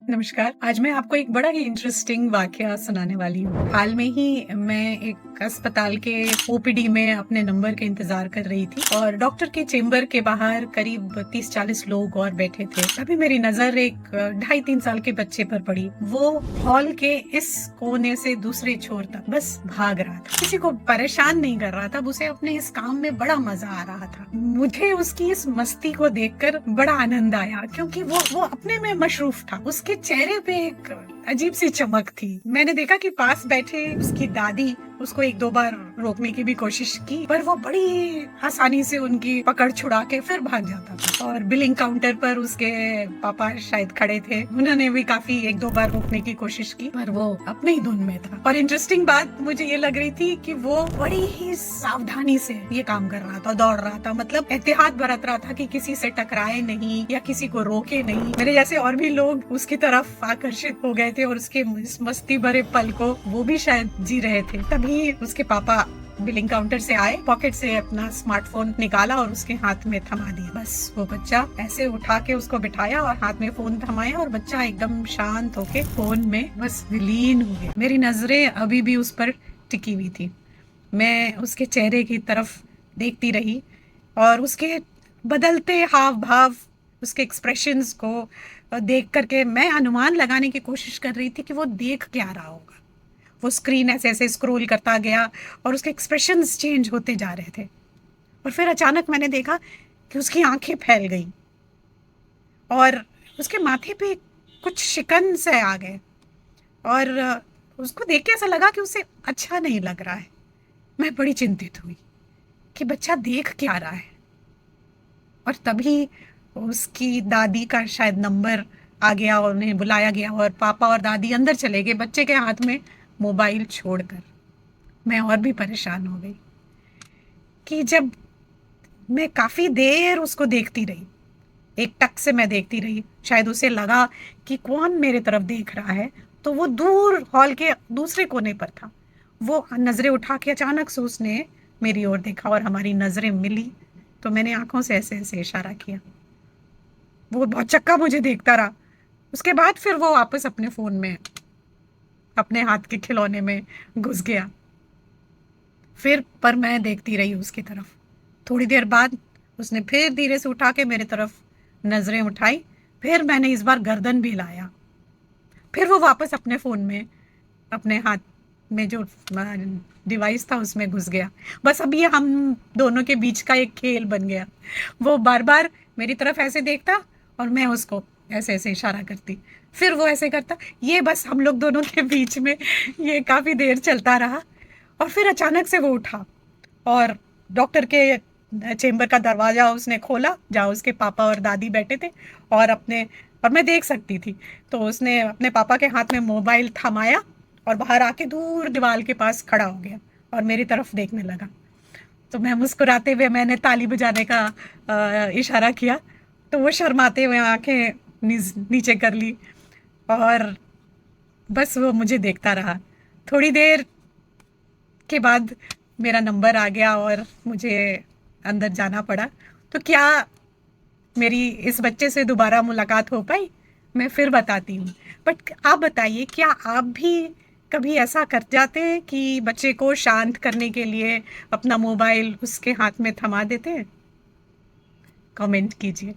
नमस्कार। आज मैं आपको एक बड़ा ही इंटरेस्टिंग वाकया सुनाने वाली हूँ। हाल में ही मैं एक अस्पताल के ओपीडी में अपने नंबर के इंतजार कर रही थी और डॉक्टर के चेम्बर के बाहर करीब 30-40 लोग और बैठे थे। तभी मेरी नजर एक 2.5-3 साल के बच्चे पर पड़ी। वो हॉल के इस कोने से दूसरे छोर तक बस भाग रहा था, किसी को परेशान नहीं कर रहा था। उसे अपने इस काम में बड़ा मजा आ रहा था। मुझे उसकी इस मस्ती को देखकर बड़ा आनंद आया, क्योंकि वो अपने में मशरूफ था। उसके चेहरे पे एक अजीब सी चमक थी। मैंने देखा कि पास बैठे उसकी दादी उसको 1-2 बार रोकने की भी कोशिश की, पर वो बड़ी आसानी से उनकी पकड़ छुड़ा के फिर भाग जाता था। और बिलिंग काउंटर पर उसके पापा शायद खड़े थे, उन्होंने भी काफी 1-2 बार रोकने की कोशिश की, पर वो अपने ही धुन में था। और इंटरेस्टिंग बात मुझे ये लग रही थी कि वो बड़ी ही सावधानी से ये काम कर रहा था, दौड़ रहा था, मतलब एहतियात बरत रहा था कि किसी से टकराए नहीं या किसी को रोके नहीं। मेरे जैसे और भी लोग उसकी तरफ आकर्षित हो गए थे और उसके मस्ती भरे पल को वो भी शायद जी रहे थे। तभी उसके पापा बिलिंग काउंटर से आए, पॉकेट से अपना स्मार्टफोन निकाला और उसके हाथ में थमा दिया। बस वो बच्चा ऐसे उठा के उसको बिठाया और हाथ में फोन थमाया और बच्चा एकदम शांत होके फोन में बस विलीन हो गया। मेरी नजरें अभी भी उस पर टिकी हुई थी। मैं उसके चेहरे की तरफ देखती रही और उसके बदलते हाव भाव, उसके एक्सप्रेशंस को देख करके मैं अनुमान लगाने की कोशिश कर रही थी कि वो देख क्या रहा होगा। वो स्क्रीन ऐसे ऐसे स्क्रॉल करता गया और उसके एक्सप्रेशंस चेंज होते जा रहे थे। और फिर अचानक मैंने देखा कि उसकी आंखें फैल गई और उसके माथे पे कुछ शिकन से आ गए और उसको देख के ऐसा लगा कि उसे अच्छा नहीं लग रहा है। मैं बड़ी चिंतित हुई कि बच्चा देख क्या रहा है। और तभी उसकी दादी का शायद नंबर आ गया और उन्हें बुलाया गया और पापा और दादी अंदर चले गए बच्चे के हाथ में मोबाइल छोड़कर। मैं और भी परेशान हो गई कि जब मैं काफी देर उसको देखती रही, एक टक से मैं देखती रही, शायद उसे लगा कि कौन मेरे तरफ देख रहा है, तो वो दूर हॉल के दूसरे कोने पर था। वो नजरें उठा के अचानक से उसने मेरी ओर देखा और हमारी नजरें मिली। तो मैंने आंखों से ऐसे ऐसे इशारा किया। वो बहुत चक्का मुझे देखता रहा। उसके बाद फिर वो वापस अपने फोन में, अपने हाथ के खिलौने में घुस गया। फिर पर मैं देखती रही उसकी तरफ। थोड़ी देर बाद उसने फिर धीरे से उठा के मेरे तरफ नजरें उठाई। फिर मैंने इस बार गर्दन भी हिलाया। फिर वो वापस अपने फोन में, अपने हाथ में जो डिवाइस था उसमें घुस गया। बस अब ये हम दोनों के बीच का एक खेल बन गया। वो बार बार मेरी तरफ ऐसे देखता और मैं उसको ऐसे ऐसे इशारा करती, फिर वो ऐसे करता। ये बस हम लोग दोनों के बीच में ये काफी देर चलता रहा। और फिर अचानक से वो उठा और डॉक्टर के चेम्बर का दरवाजा उसने खोला जहाँ उसके पापा और दादी बैठे थे और मैं देख सकती थी। तो उसने अपने पापा के हाथ में मोबाइल थमाया और बाहर आके दूर दीवार के पास खड़ा हो गया और मेरी तरफ देखने लगा। तो मैं मुस्कुराते हुए मैंने ताली बजाने का इशारा किया, तो वो शर्माते हुए आंखें नीचे कर ली और बस वो मुझे देखता रहा। थोड़ी देर के बाद मेरा नंबर आ गया और मुझे अंदर जाना पड़ा। तो क्या मेरी इस बच्चे से दोबारा मुलाकात हो पाई? मैं फिर बताती हूँ। बट आप बताइए, क्या आप भी कभी ऐसा कर जाते हैं कि बच्चे को शांत करने के लिए अपना मोबाइल उसके हाथ में थमा देते हैं? कमेंट कीजिए।